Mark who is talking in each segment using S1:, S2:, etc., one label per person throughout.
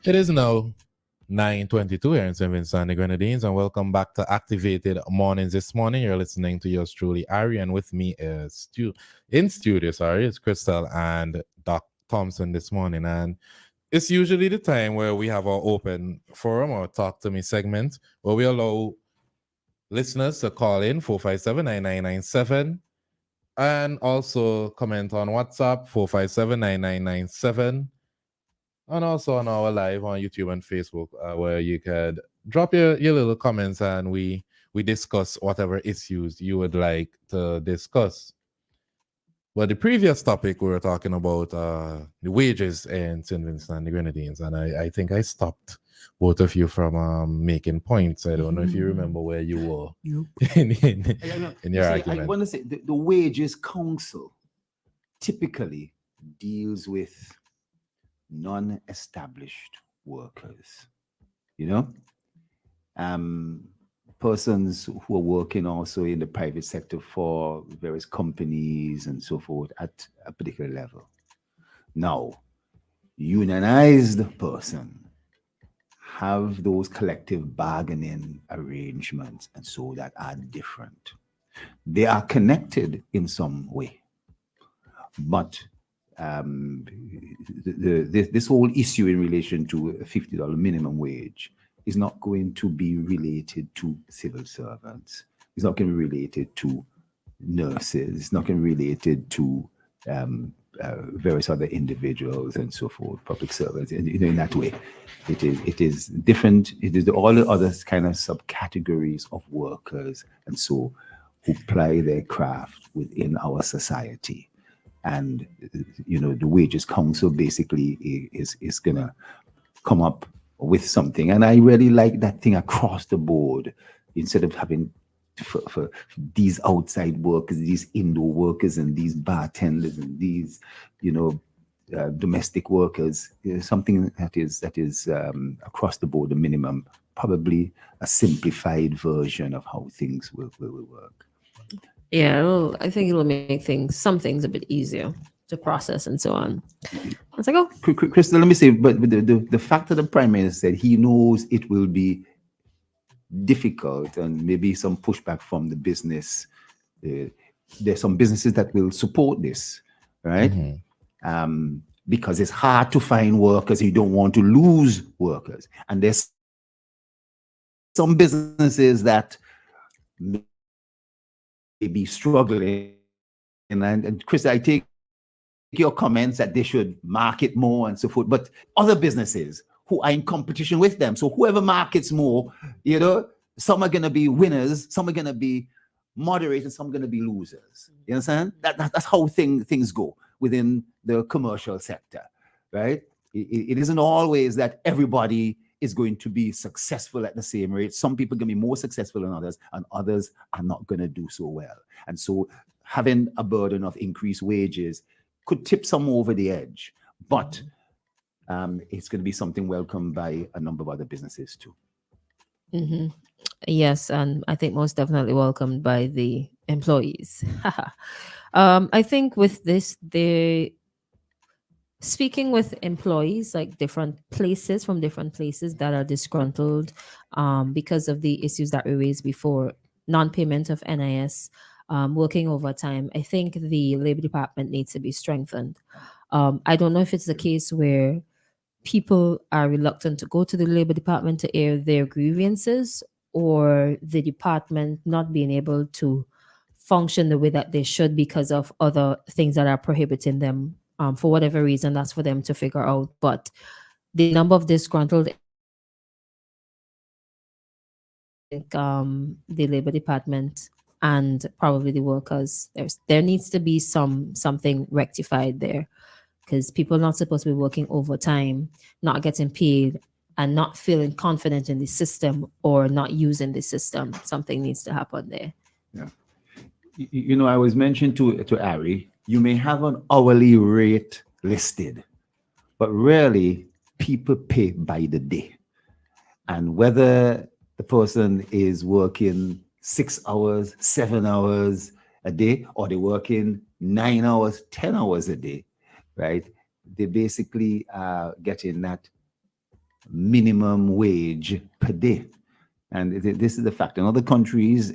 S1: It is now 9:22 here in St. Vincent and the Grenadines, and welcome back to Activated Mornings. This morning, you're listening to yours truly, Ari, and with me is in studio. Sorry, it's Christal and Doc Thompson this morning, and it's usually the time where we have our open forum or talk to me segment where we allow listeners to call in 457-9997 and also comment on WhatsApp 457-9997 and also on our live on YouTube and Facebook, where you could drop your little comments and we discuss whatever issues you would like to discuss. Well, the previous topic we were talking about the wages in St. Vincent and the Grenadines, and I think I stopped both of you from making points. I don't know if you remember where you were in your
S2: I
S1: argument.
S2: want to say the Wages Council typically deals with non-established workers. You know, persons who are working also in the private sector for various companies and so forth at a particular level. Now, unionized person have those collective bargaining arrangements and so that are different. They are connected in some way, but this whole issue in relation to a $50 minimum wage is not going to be related to civil servants. It's not going to be related to nurses. It's not going to be related to various other individuals and so forth, public servants. And in that way, it is different. It is all the other kind of subcategories of workers and so who ply their craft within our society. And the Wages Council basically is gonna come up with something. And I really like that thing across the board, instead of having for these outside workers, these indoor workers, and these bartenders, and these domestic workers. Something that is across the board, a minimum, probably a simplified version of how things will work.
S3: Yeah, I think it'll make some things a bit easier to process and so on. It's like, oh,
S2: Christal, let me say, but the fact that the Prime Minister said he knows it will be difficult and maybe some pushback from the business. There's some businesses that will support this, right? Mm-hmm. Because it's hard to find workers. You don't want to lose workers. And there's some businesses that may be struggling. And Chris, I take your comments that they should market more and so forth, but other businesses who are in competition with them. So whoever markets more, some are going to be winners, some are going to be moderate, and some are going to be losers. You understand? That's how things go within the commercial sector, right? It isn't always that everybody is going to be successful at the same rate. Some people are going to be more successful than others, and others are not going to do so well. And so having a burden of increased wages could tip some over the edge, but it's going to be something welcomed by a number of other businesses too.
S3: Mm-hmm. Yes, and I think most definitely welcomed by the employees. I think with this, speaking with employees, like different places from different places that are disgruntled because of the issues that we raised before, non-payment of NIS, working overtime. I think the Labor Department needs to be strengthened. I don't know if it's the case where people are reluctant to go to the Labor Department to air their grievances, or the department not being able to function the way that they should because of other things that are prohibiting them. For whatever reason, that's for them to figure out. But the number of disgruntled the Labor Department and probably the workers, there needs to be something rectified there, because people are not supposed to be working overtime, not getting paid, and not feeling confident in the system or not using the system. Something needs to happen there.
S2: Yeah. I was mentioned to Ari, you may have an hourly rate listed, but really people pay by the day. And whether the person is working 6 hours, 7 hours a day, or they're working 9 hours, 10 hours a day, right? They basically are getting that minimum wage per day. And this is the fact. In other countries,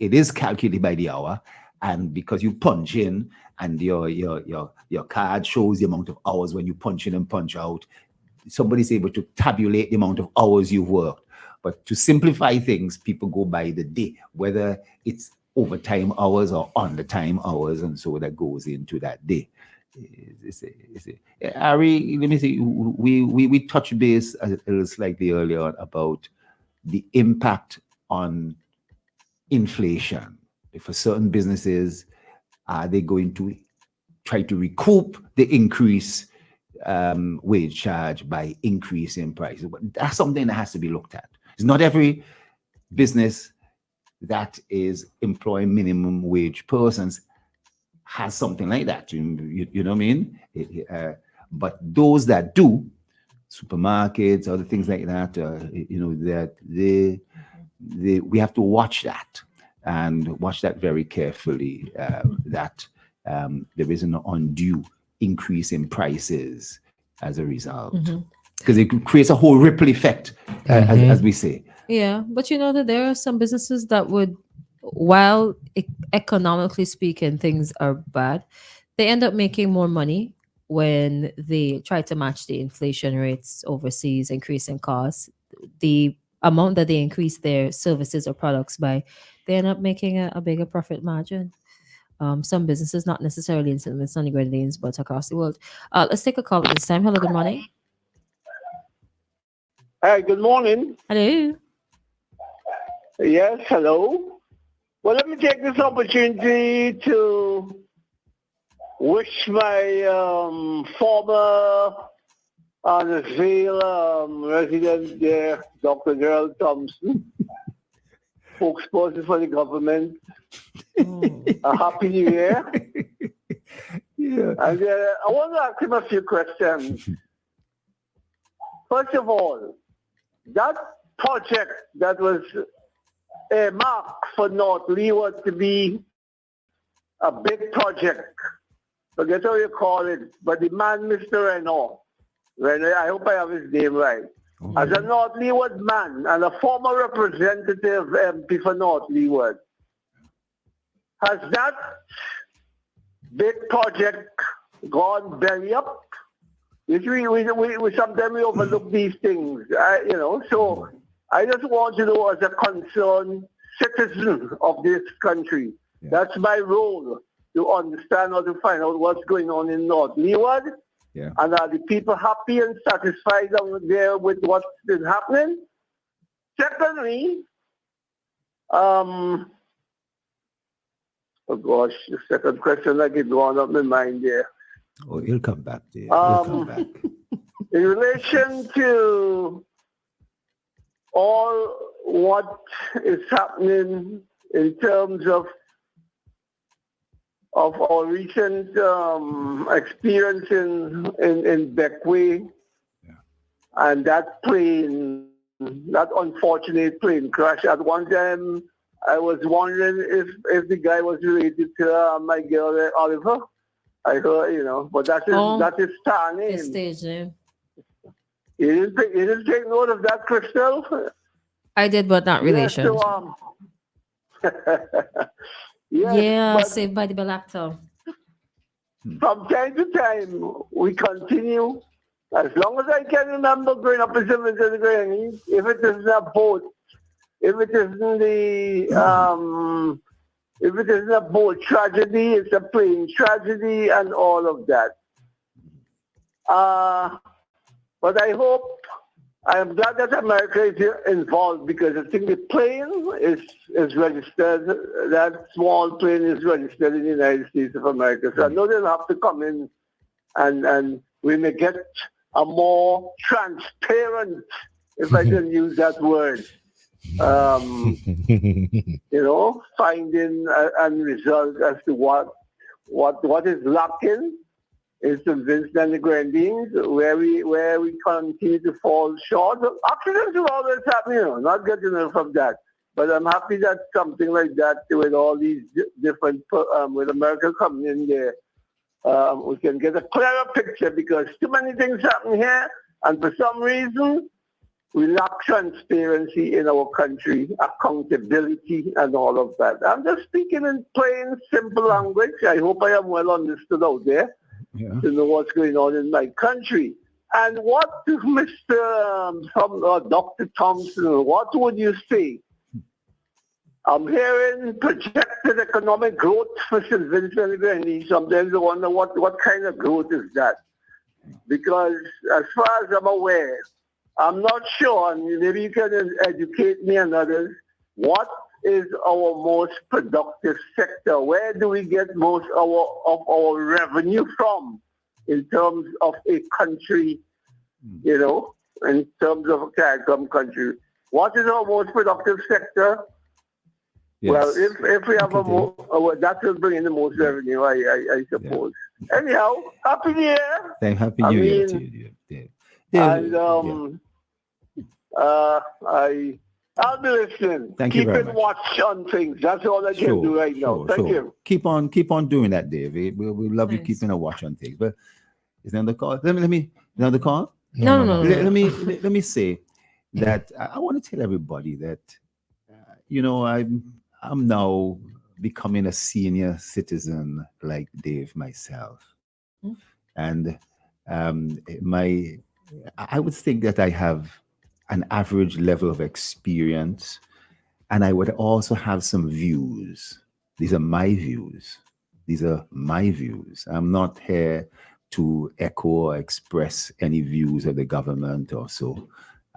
S2: it is calculated by the hour, and because you punch in and your card shows the amount of hours when you punch in and punch out, somebody's able to tabulate the amount of hours you've worked. But to simplify things, people go by the day, whether it's overtime hours or on the time hours, and so that goes into that day. Ari, let me see. We touched base a little slightly earlier on about the impact on inflation. For certain businesses, are they going to try to recoup the increase wage charge by increasing prices? But that's something that has to be looked at. It's not every business that is employing minimum wage persons has something like that. You know what I mean? But those that do, supermarkets, other things like that, that we have to watch that and watch that very carefully. That there is an undue increase in prices as a result, because it creates a whole ripple effect, as we say.
S3: Yeah, but you know that there are some businesses that would, while economically speaking things are bad, they end up making more money when they try to match the inflation rates overseas, increasing costs. The amount that they increase their services or products by, they end up making a bigger profit margin. Some businesses, not necessarily in St. Vincent and the Grenadines, but across the world. Let's take a call at this time. Hello, good morning.
S4: Hi, good morning.
S3: Hello.
S4: Yes, hello. Well, let me take this opportunity to wish my former Nashville resident there, Dr. Gerald Thompson, spokesperson for the government, a happy new year.
S2: Yeah.
S4: And I want to ask him a few questions. First of all, that project that was marked for North Leeward to be a big project, forget how you call it, but the man, Mr. Renault, I hope I have his name right, as a North Leeward man and a former representative MP for North Leeward, has that big project gone belly up? We sometimes we overlook these things, so I just want to know, as a concerned citizen of this country, that's my role, to understand or to find out what's going on in North Leeward.
S2: Yeah.
S4: And are the people happy and satisfied out there with what's been happening? Secondly, oh gosh, the second question like it gone up my mind there.
S2: Oh, he'll come back there. He'll come back.
S4: In relation to all what is happening in terms of our recent experience in Beckway, and that plane, that unfortunate plane crash. At one time, I was wondering if the guy was related to my girl Oliver. I heard, but that is star name.
S3: His stage name.
S4: You didn't take note of that, Christal?
S3: I did, but not relation.
S4: Yes, but
S3: Saved by the Bell actor.
S4: from time to time, we continue. As long as I can remember growing up in St. Vincent and Grenadines, if it isn't a boat, if it isn't a boat tragedy, it's a plane tragedy and all of that. But I am glad that America is involved, because I think the plane is registered, that small plane is registered in the United States of America. So I know they'll have to come in and we may get a more transparent, if I can use that word, finding and result as to what is lacking in St. Vincent and the Grenadines, where we continue to fall short. Accidents will always happen, not getting away from that. But I'm happy that something like that, with all these different, with America coming in there, we can get a clearer picture, because too many things happen here, and for some reason, We lack transparency in our country, accountability, and all of that. I'm just speaking in plain, simple language. I hope I am well understood out there to know what's going on in my country. And what to Mr. Dr. Thompson, what would you say? I'm hearing projected economic growth for St. Vincent and the Grenadines. Sometimes I wonder what kind of growth is that? Because as far as I'm aware, I'm not sure, and maybe you can educate me and others, what is our most productive sector? Where do we get most of our revenue from in terms of a country, in terms of a CARICOM country? What is our most productive sector?
S2: Yes.
S4: Well, if we have that will bring in the most revenue, I suppose. Yeah. Anyhow, Happy New Year.
S2: Happy New Year to you, Dave.
S4: And I'll be listening.
S2: Keep
S4: it watch on things. That's all I can do right now. Thank you.
S2: Keep on doing that, Dave. We'll love you keeping a watch on things. But is there another call? Let me another call?
S3: No.
S2: Let me say that I want to tell everybody that I'm now becoming a senior citizen like Dave myself. And I would think that I have an average level of experience, and I would also have some views. These are my views. I'm not here to echo or express any views of the government or so.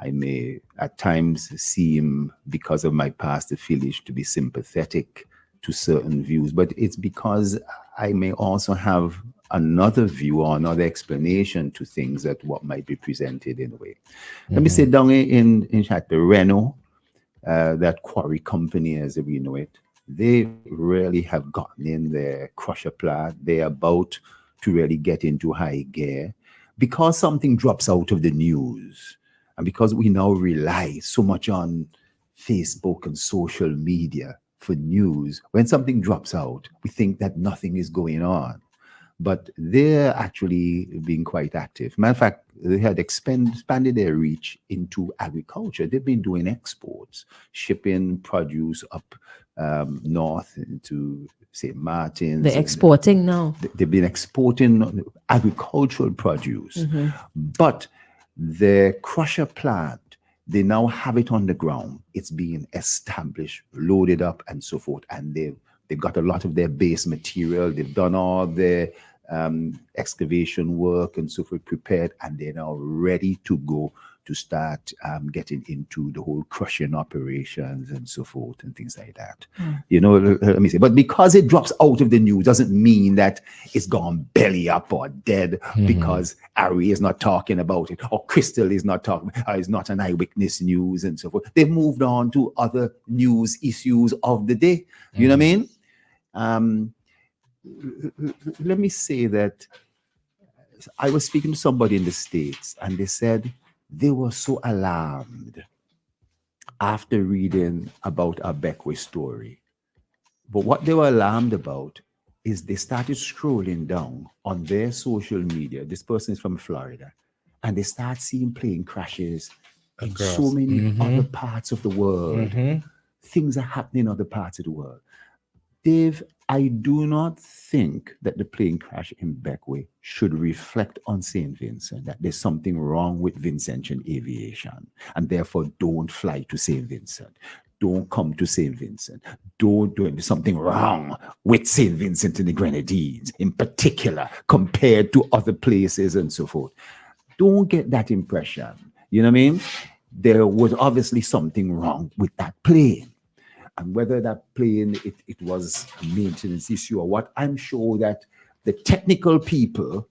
S2: I may at times seem, because of my past affiliation, to be sympathetic to certain views, but it's because I may also have another view or another explanation to things that what might be presented in a way. Let me say down in fact, the Renault, that quarry company as we know it, they really have gotten in their crusher plant. They're about to really get into high gear because something drops out of the news. And because we now rely so much on Facebook and social media for news, when something drops out, we think that nothing is going on. But they're actually being quite active. Matter of fact, they had expanded their reach into agriculture. They've been doing exports, shipping produce up north into St. Martin's.
S3: They're exporting now.
S2: They've been exporting agricultural produce. But the crusher plant, they now have it on the ground. It's being established, loaded up, and so forth. And they've got a lot of their base material. They've done all their excavation work and so forth prepared, and they're now ready to go to start getting into the whole crushing operations and so forth and things like that. Let me say, but because it drops out of the news doesn't mean that it's gone belly up or dead because Ari is not talking about it or Christal is not talking, is not an eyewitness news and so forth. They've moved on to other news issues of the day. You know what I mean? Let me say that I was speaking to somebody in the States and they said they were so alarmed after reading about our Beckway story. But what they were alarmed about is they started scrolling down on their social media. This person is from Florida. And they start seeing plane crashes in so many other parts of the world. Things are happening in other parts of the world. Dave, I do not think that the plane crash in Beckway should reflect on St. Vincent, that there's something wrong with Vincentian aviation, and therefore don't fly to St. Vincent. Don't come to St. Vincent. Don't do something wrong with St. Vincent and the Grenadines, in particular, compared to other places and so forth. Don't get that impression. You know what I mean? There was obviously something wrong with that plane. And whether that plane, it was a maintenance issue or what, I'm sure that the technical people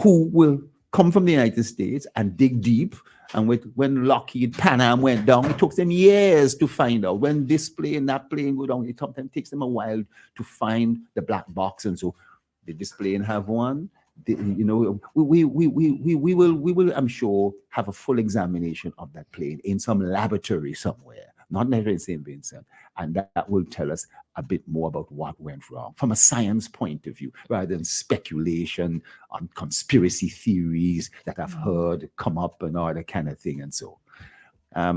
S2: who will come from the United States and dig deep, and when Lockheed Pan Am went down, it took them years to find out. When this plane, that plane go down, it sometimes takes them a while to find the black box. And so, did this plane have one? We will, I'm sure, have a full examination of that plane in some laboratory somewhere, not necessarily in St. Vincent. And that will tell us a bit more about what went wrong from a science point of view, rather than speculation on conspiracy theories that I've heard come up and all that kind of thing. And so
S3: All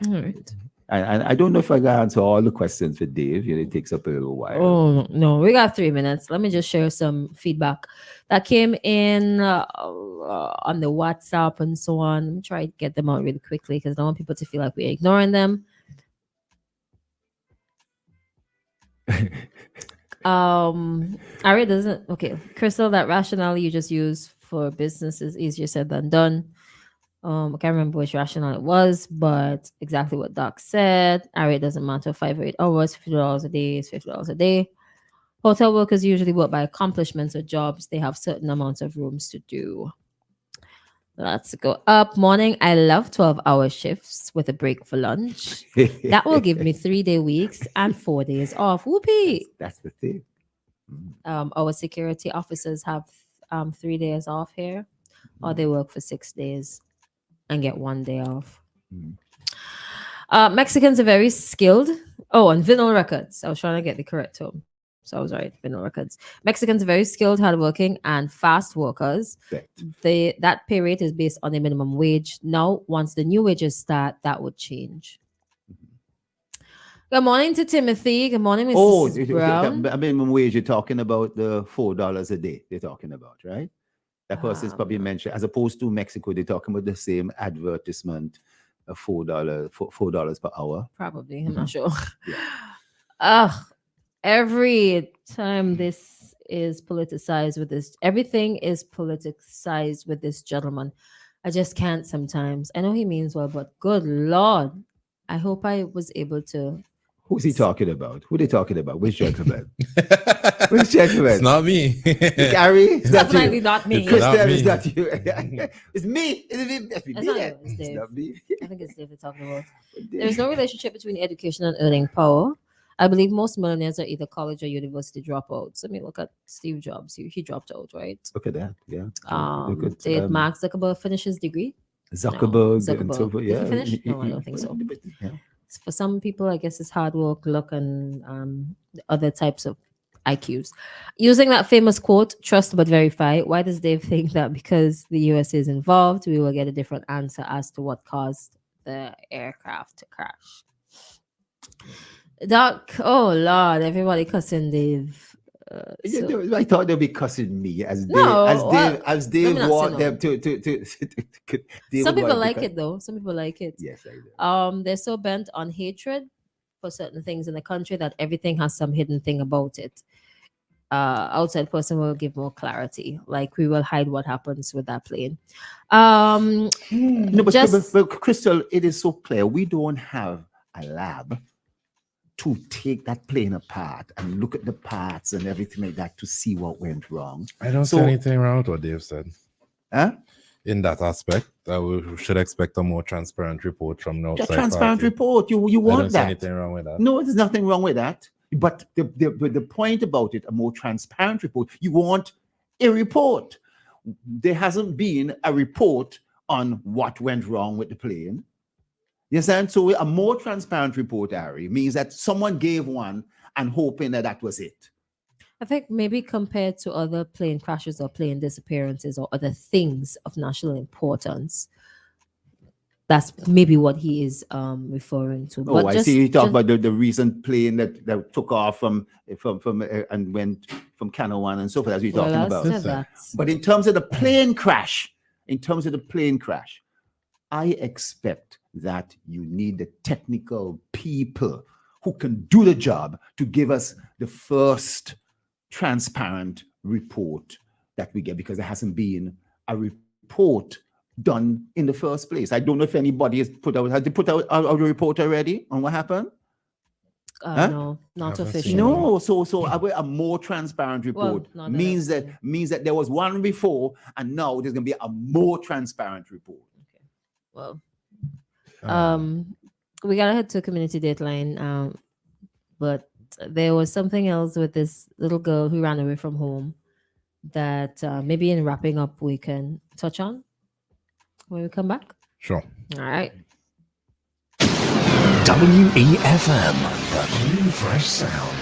S3: right.
S2: And I don't know if I can answer all the questions for Dave. It takes up a little while.
S3: Oh no, we got 3 minutes. Let me just share some feedback that came in on the WhatsApp and so on. Let me try to get them out really quickly because I don't want people to feel like we're ignoring them. Ari doesn't. Okay, Christal, that rationale you just use for business is easier said than done. I can't remember which rationale it was, but exactly what Doc said. Ari, it doesn't matter 5 or 8 hours, $50 a day is $50 a day. Hotel workers usually work by accomplishments or jobs. They have certain amounts of rooms to do. Let's go up. Morning. I love 12-hour shifts with a break for lunch. That will give me 3-day weeks and 4 days off. Whoopee.
S2: That's the thing.
S3: Our security officers have 3 days off here, or they work for 6 days and get 1 day off. Mexicans are very skilled. Oh, and vinyl records. I was trying to get the correct term. So I was right, vinyl records. Mexicans are very skilled, hardworking, and fast workers. That pay rate is based on the minimum wage. Now, once the new wages start, that would change. Good morning to Timothy. Good morning, Mrs. Brown.
S2: Minimum wage, you're talking about the $4 a day they're talking about, right? That person's probably mentioned, as opposed to Mexico, they're talking about the same advertisement of $4 per hour.
S3: Probably, I'm not sure. Every time this is politicized with this, everything is politicized with this gentleman. I just can't sometimes. I know he means well, but good Lord, I hope I was able to.
S2: Who's he talking about? Who they talking about? Which gentleman? Which gentleman?
S1: It's not me.
S2: Gary? Is that
S3: Definitely
S2: you?
S3: not me.
S2: Christal, is that you? It's me. It's
S3: That's not you, it's
S2: It's
S3: Dave.
S2: not me.
S3: I think it's Dave they're talking about. There's no relationship between education and earning power. I believe most millionaires are either college or university dropouts. I mean, look at Steve Jobs. He dropped out, right?
S2: Look at that. Yeah.
S3: Did Mark Zuckerberg finish his degree?
S2: Zuckerberg.
S3: No,
S2: And so forth.
S3: Did
S2: Yeah.
S3: he finish? No, I don't think so.
S2: Yeah.
S3: For some people, I guess it's hard work, luck, and other types of IQs. Using that famous quote, trust but verify, why does Dave think that because the US is involved, we will get a different answer as to what caused the aircraft to crash? Doc, oh Lord, everybody cussing Dave.
S2: I thought they'd be cussing me as Dave,
S3: No,
S2: as Dave
S3: let me not
S2: want
S3: say
S2: them to Dave
S3: Some
S2: would
S3: people
S2: want
S3: like
S2: to
S3: it though. Some people like it.
S2: Yes, I do.
S3: They're so bent on hatred for certain things in the country that everything has some hidden thing about it. Outside person will give more clarity. Like we will hide what happens with that plane.
S2: No, but Christal, it is so clear. We don't have a lab to take that plane apart and look at the parts and everything like that to see what went wrong.
S1: I don't see anything wrong with what Dave said.
S2: Huh?
S1: In that aspect, we should expect a more transparent report from the outside.
S2: A transparent
S1: party.
S2: report. You
S1: I
S2: want
S1: don't see
S2: that.
S1: anything wrong with that.
S2: No, there's nothing wrong with that. But the point about it, a more transparent report, you want a report. There hasn't been a report on what went wrong with the plane. You understand? So a more transparent report, Ari, means that someone gave one and hoping that was it.
S3: I think maybe compared to other plane crashes or plane disappearances or other things of national importance, that's maybe what he is referring to.
S2: Oh, I see. You talk about the recent plane that took off from and went from Canawan and so forth. That's what you're talking about. But in terms of the plane crash, I expect that you need the technical people who can do the job to give us the first transparent report that we get, because there hasn't been a report done in the first place. I don't know if anybody has put out a report already on what happened.
S3: No, not officially.
S2: No, so a more transparent report means that there was one before and now there's gonna be a more transparent report.
S3: Okay. Well, we gotta head to community dateline, but there was something else with this little girl who ran away from home that maybe in wrapping up we can touch on when we come back.
S1: Sure.
S3: All right.
S5: WEFM, the new fresh sound.